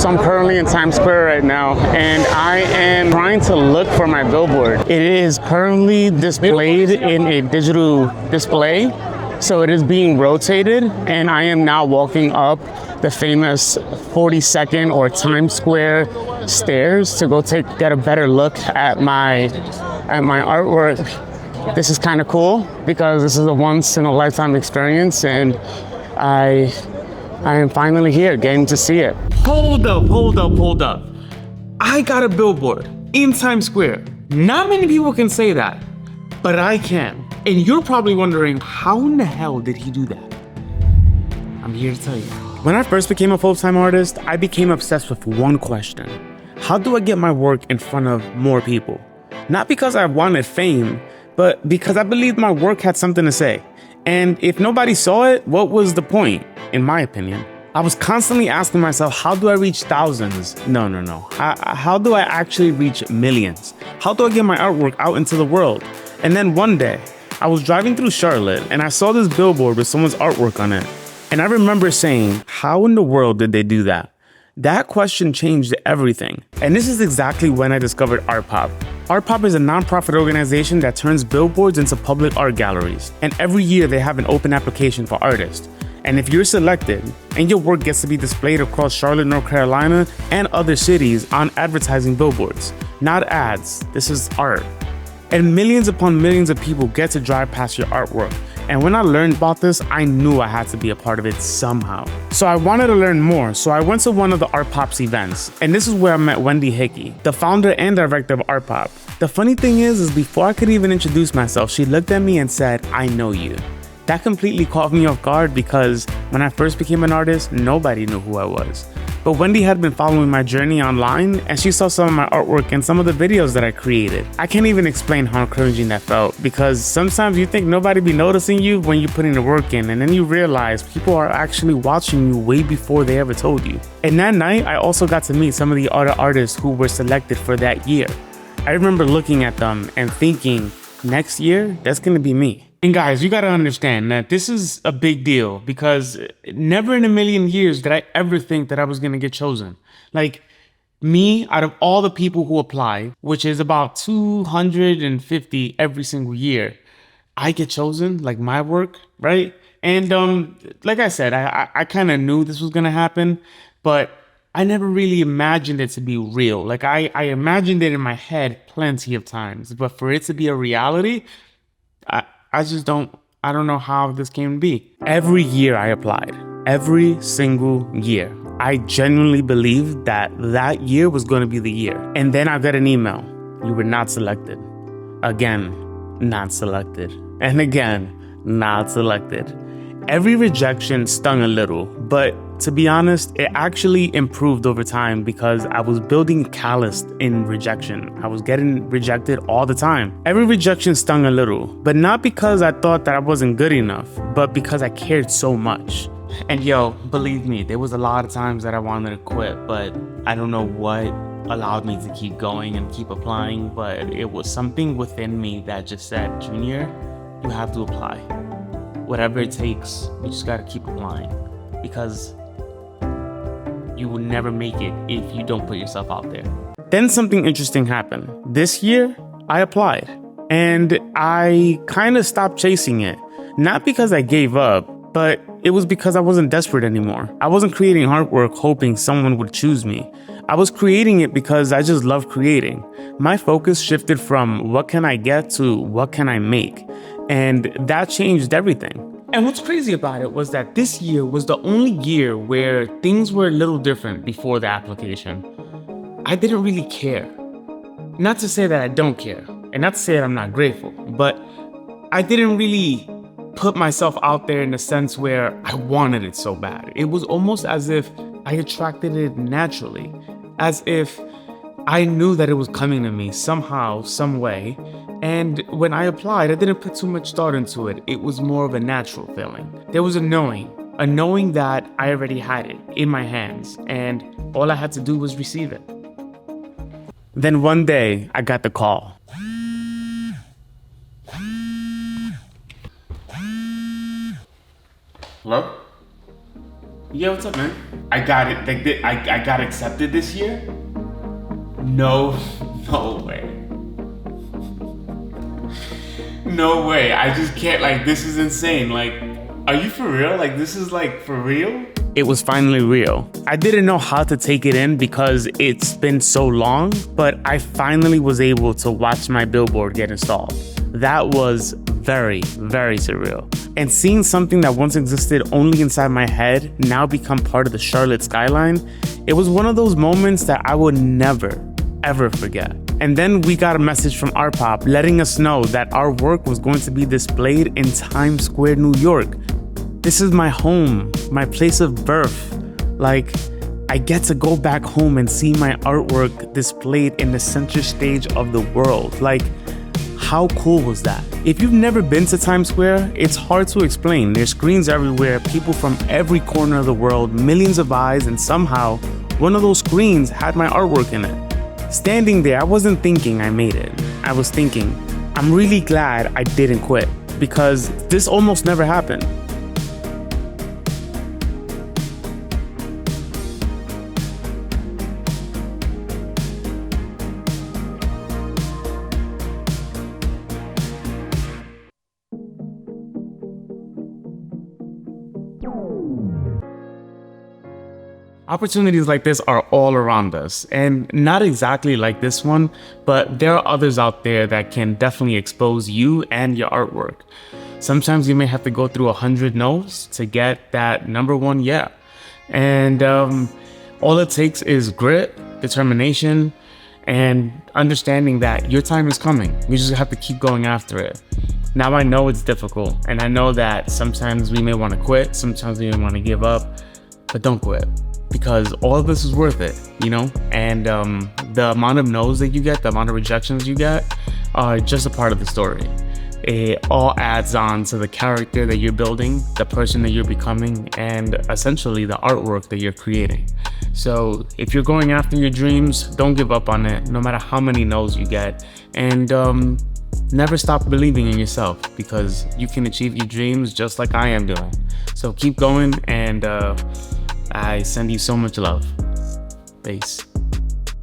So I'm currently in Times Square right now, and I am trying to look for my billboard. It is currently displayed in a digital display, so it is being rotated, and I am now walking up the famous 42nd or Times Square stairs to go get a better look at my artwork. This is kind of cool because this is a once in a lifetime experience, and I am finally here getting to see it. Hold up. I got a billboard in Times Square. Not many people can say that, but I can. And you're probably wondering, how in the hell did he do that? I'm here to tell you. When I first became a full-time artist, I became obsessed with one question. How do I get my work in front of more people? Not because I wanted fame, but because I believed my work had something to say. And if nobody saw it, what was the point, in my opinion? I was constantly asking myself, how do I reach thousands? No. How do I actually reach millions? How do I get my artwork out into the world? And then one day, I was driving through Charlotte and I saw this billboard with someone's artwork on it. And I remember saying, how in the world did they do that? That question changed everything. And this is exactly when I discovered Art Pop. Art Pop is a nonprofit organization that turns billboards into public art galleries. And every year they have an open application for artists. And if you're selected and your work gets to be displayed across Charlotte, North Carolina and other cities on advertising billboards, not ads, this is art. And millions upon millions of people get to drive past your artwork. And when I learned about this, I knew I had to be a part of it somehow. So I wanted to learn more, so I went to one of the Art Pop's events. And this is where I met Wendy Hickey, the founder and director of Art Pop. The funny thing is before I could even introduce myself, she looked at me and said, I know you. That completely caught me off guard because when I first became an artist, nobody knew who I was. But Wendy had been following my journey online and she saw some of my artwork and some of the videos that I created. I can't even explain how encouraging that felt because sometimes you think nobody be noticing you when you're putting the work in, and then you realize people are actually watching you way before they ever told you. And that night, I also got to meet some of the other artists who were selected for that year. I remember looking at them and thinking, next year, that's gonna be me. And guys, you gotta understand that this is a big deal because never in a million years did I ever think that I was gonna get chosen. Like me, out of all the people who apply, which is about 250 every single year, I get chosen, like my work, right? And like I said, I kind of knew this was gonna happen, but I never really imagined it to be real. Like I imagined it in my head plenty of times, but for it to be a reality, I don't know how this came to be. Every year I applied, every single year. I genuinely believed that that year was going to be the year. And then I got an email. You were not selected. Again, not selected. And again, not selected. Every rejection stung a little, but to be honest, it actually improved over time because I was building callous in rejection. I was getting rejected all the time. Every rejection stung a little, but not because I thought that I wasn't good enough, but because I cared so much. And yo, believe me, there was a lot of times that I wanted to quit, but I don't know what allowed me to keep going and keep applying, but it was something within me that just said, Junior, you have to apply. Whatever it takes, you just gotta keep applying because you will never make it if you don't put yourself out there. Then something interesting happened. This year, I applied and I kind of stopped chasing it. Not because I gave up, but it was because I wasn't desperate anymore. I wasn't creating artwork hoping someone would choose me. I was creating it because I just love creating. My focus shifted from what can I get to what can I make? And that changed everything. And what's crazy about it was that this year was the only year where things were a little different before the application. I didn't really care. Not to say that I don't care, and not to say that I'm not grateful, but I didn't really put myself out there in the sense where I wanted it so bad. It was almost as if I attracted it naturally, as if I knew that it was coming to me somehow, some way. And when I applied, I didn't put too much thought into it. It was more of a natural feeling. There was a knowing that I already had it in my hands, and all I had to do was receive it. Then one day, I got the call. Hello? Yeah, what's up, man? I got it. Like, I got accepted this year? No, no way. No way. I just can't, like, this is insane. Like, are you for real? Like, this is like for real? It was finally real. I didn't know how to take it in because it's been so long, but I finally was able to watch my billboard get installed. That was very, very surreal. And seeing something that once existed only inside my head now become part of the Charlotte skyline, it was one of those moments that I would never, ever forget. And then we got a message from Art Pop letting us know that our work was going to be displayed in Times Square, New York. This is my home, my place of birth. Like, I get to go back home and see my artwork displayed in the center stage of the world. Like, how cool was that? If you've never been to Times Square, it's hard to explain. There's screens everywhere, people from every corner of the world, millions of eyes, and somehow one of those screens had my artwork in it. Standing there, I wasn't thinking I made it. I was thinking, I'm really glad I didn't quit because this almost never happened. Opportunities like this are all around us, and not exactly like this one, but there are others out there that can definitely expose you and your artwork. Sometimes you may have to go through 100 no's to get that number one yeah. And all it takes is grit, determination, and understanding that your time is coming. You just have to keep going after it. Now I know it's difficult, and I know that sometimes we may want to quit, sometimes we may want to give up, but don't quit. Because all of this is worth it, you know? And the amount of no's that you get, the amount of rejections you get are just a part of the story. It all adds on to the character that you're building, the person that you're becoming, and essentially the artwork that you're creating. So if you're going after your dreams, don't give up on it, no matter how many no's you get. And never stop believing in yourself because you can achieve your dreams just like I am doing. So keep going, and I send you so much love. Peace.